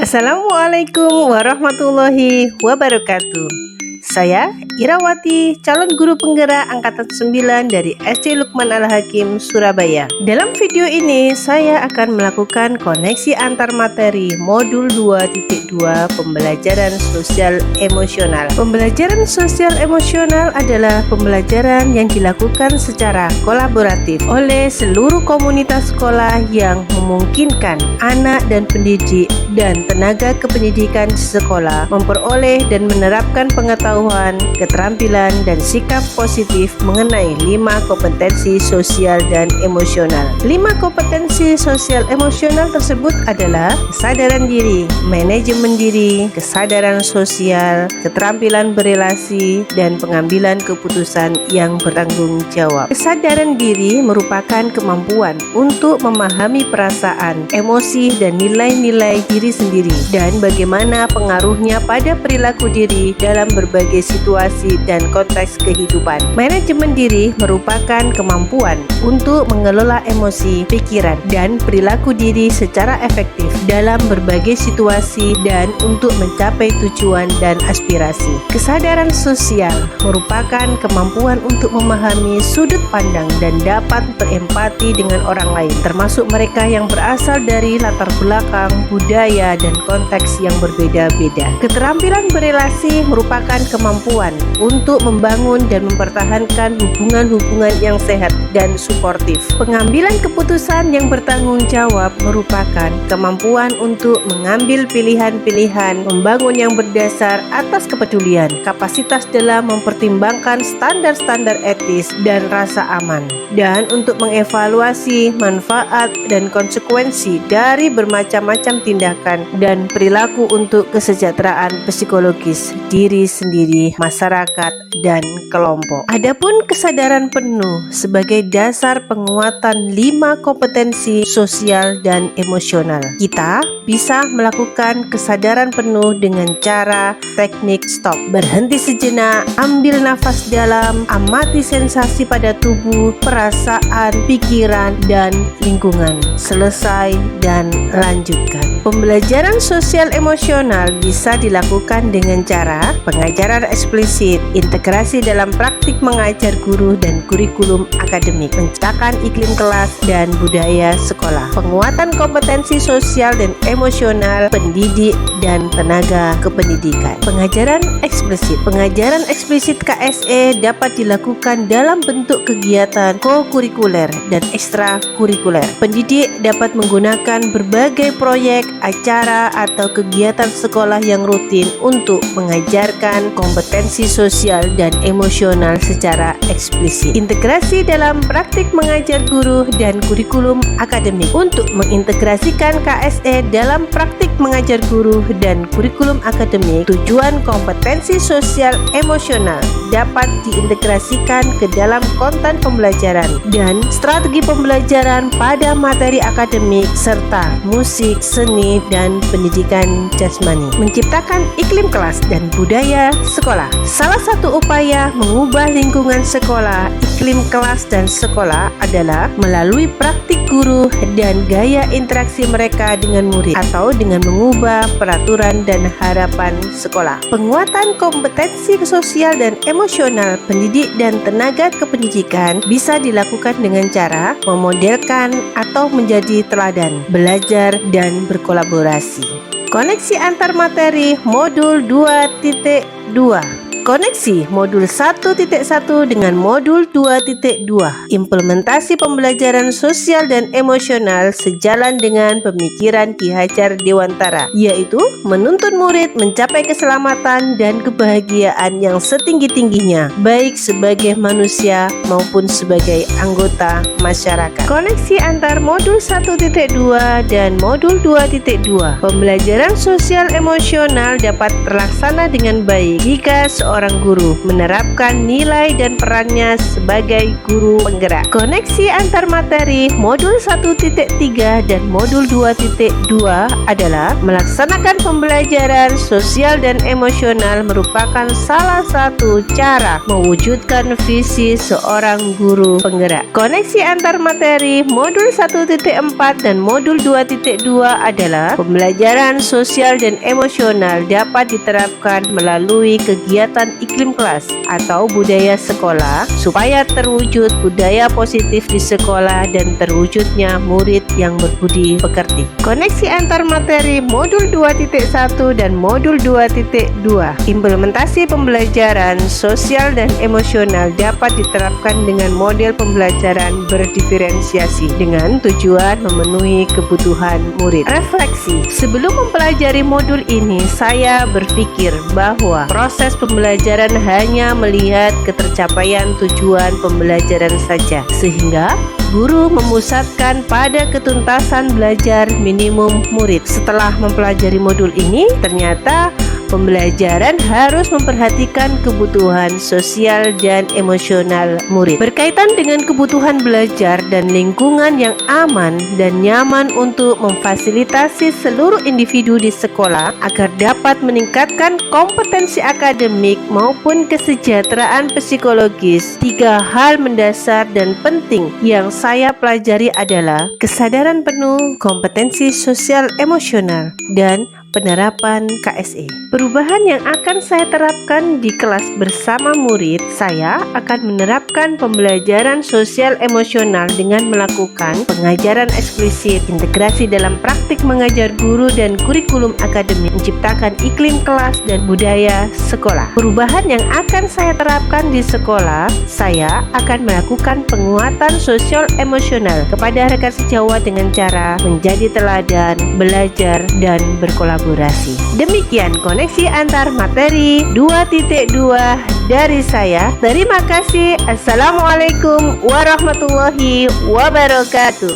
Assalamualaikum warahmatullahi wabarakatuh. Saya Irawati, calon guru penggerak angkatan 9 dari SD Lukman Al-Hakim, Surabaya. Dalam video ini saya akan melakukan koneksi antar materi modul 2.2 pembelajaran sosial emosional. Pembelajaran sosial emosional adalah pembelajaran yang dilakukan secara kolaboratif oleh seluruh komunitas sekolah yang memungkinkan anak dan pendidik dan tenaga kependidikan sekolah memperoleh dan menerapkan pengetahuan, keterampilan, dan sikap positif mengenai 5 kompetensi sosial dan emosional. 5 kompetensi sosial emosional tersebut adalah kesadaran diri, manajemen diri, kesadaran sosial, keterampilan berelasi, dan pengambilan keputusan yang bertanggung jawab. Kesadaran diri merupakan kemampuan untuk memahami perasaan, emosi, dan nilai-nilai diri sendiri dan bagaimana pengaruhnya pada perilaku diri dalam berbagai situasi dan konteks kehidupan. Manajemen diri merupakan kemampuan untuk mengelola emosi, pikiran, dan perilaku diri secara efektif dalam berbagai situasi dan untuk mencapai tujuan dan aspirasi. Kesadaran sosial merupakan kemampuan untuk memahami sudut pandang dan dapat berempati dengan orang lain, termasuk mereka yang berasal dari latar belakang, budaya, dan konteks yang berbeda-beda. Keterampilan berelasi merupakan kemampuan untuk membangun dan mempertahankan hubungan-hubungan yang sehat dan suportif. Pengambilan keputusan yang bertanggung jawab merupakan kemampuan untuk mengambil pilihan-pilihan, membangun yang berdasar atas kepedulian, kapasitas dalam mempertimbangkan standar-standar etis dan rasa aman, dan untuk mengevaluasi manfaat dan konsekuensi dari bermacam-macam tindakan dan perilaku untuk kesejahteraan psikologis diri sendiri, masyarakat, dan kelompok. Adapun kesadaran penuh sebagai dasar penguatan 5 kompetensi sosial dan emosional. Kita bisa melakukan kesadaran penuh dengan cara teknik stop. Berhenti sejenak, ambil nafas dalam, amati sensasi pada tubuh, perasaan, pikiran, dan lingkungan. Selesai dan lanjutkan. Pembelajaran sosial emosional bisa dilakukan dengan cara pengajaran eksplisit, integrasi dalam praktik mengajar guru dan kurikulum akademik, menciptakan iklim kelas dan budaya sekolah, penguatan kompetensi sosial dan emosional pendidik dan tenaga kependidikan. Pengajaran eksplisit. Pengajaran eksplisit KSE dapat dilakukan dalam bentuk kegiatan ko-kurikuler dan ekstrakurikuler. Pendidik dapat menggunakan berbagai proyek, acara, atau kegiatan sekolah yang rutin untuk mengajarkan kompetensi sosial dan emosional secara eksplisit. Integrasi dalam praktik mengajar guru dan kurikulum akademik. Untuk mengintegrasikan KSE dalam praktik mengajar guru dan kurikulum akademik, tujuan kompetensi sosial emosional dapat diintegrasikan ke dalam konten pembelajaran dan strategi pembelajaran pada materi akademik serta musik, seni, dan pendidikan jasmani. Menciptakan iklim kelas dan budaya sekolah. Salah satu upaya mengubah lingkungan sekolah, iklim kelas dan sekolah adalah melalui praktik guru dan gaya interaksi mereka dengan murid atau dengan mengubah peraturan dan harapan sekolah. Penguatan kompetensi sosial dan emosional pendidik dan tenaga kependidikan bisa dilakukan dengan cara memodelkan atau menjadi teladan, belajar, dan berkolaborasi. Koneksi antar materi modul 2.2. Koneksi modul 1.1 dengan modul 2.2. Implementasi pembelajaran sosial dan emosional sejalan dengan pemikiran Ki Hajar Dewantara, yaitu menuntun murid mencapai keselamatan dan kebahagiaan yang setinggi-tingginya, baik sebagai manusia maupun sebagai anggota masyarakat. Koneksi antar modul 1.2 dan modul 2.2. Pembelajaran sosial emosional dapat terlaksana dengan baik jika seorang guru, menerapkan nilai dan perannya sebagai guru penggerak. Koneksi antar materi modul 1.3 dan modul 2.2 adalah melaksanakan pembelajaran sosial dan emosional merupakan salah satu cara mewujudkan visi seorang guru penggerak. Koneksi antar materi modul 1.4 dan modul 2.2 adalah pembelajaran sosial dan emosional dapat diterapkan melalui kegiatan iklim kelas atau budaya sekolah supaya terwujud budaya positif di sekolah dan terwujudnya murid yang berbudi pekerti. Koneksi antar materi modul 2.1 dan modul 2.2. Implementasi pembelajaran sosial dan emosional dapat diterapkan dengan model pembelajaran berdiferensiasi dengan tujuan memenuhi kebutuhan murid. Refleksi. Sebelum mempelajari modul ini, saya berpikir bahwa proses pembelajaran hanya melihat ketercapaian tujuan pembelajaran saja, sehingga guru memusatkan pada ketuntasan belajar minimum murid. Setelah mempelajari modul ini, ternyata pembelajaran harus memperhatikan kebutuhan sosial dan emosional murid. Berkaitan dengan kebutuhan belajar dan lingkungan yang aman dan nyaman untuk memfasilitasi seluruh individu di sekolah agar dapat meningkatkan kompetensi akademik maupun kesejahteraan psikologis. 3 hal mendasar dan penting yang saya pelajari adalah kesadaran penuh, kompetensi sosial emosional, dan penerapan KSE. Perubahan yang akan saya terapkan di kelas bersama murid, saya akan menerapkan pembelajaran sosial emosional dengan melakukan pengajaran eksplisit, integrasi dalam praktik mengajar guru dan kurikulum akademik, menciptakan iklim kelas dan budaya sekolah. Perubahan yang akan saya terapkan di sekolah, saya akan melakukan penguatan sosial emosional kepada rekan sejawat dengan cara menjadi teladan, belajar, dan berkolaborasi. Demikian koneksi antar materi 2.2 dari saya. Terima kasih. Assalamualaikum warahmatullahi wabarakatuh.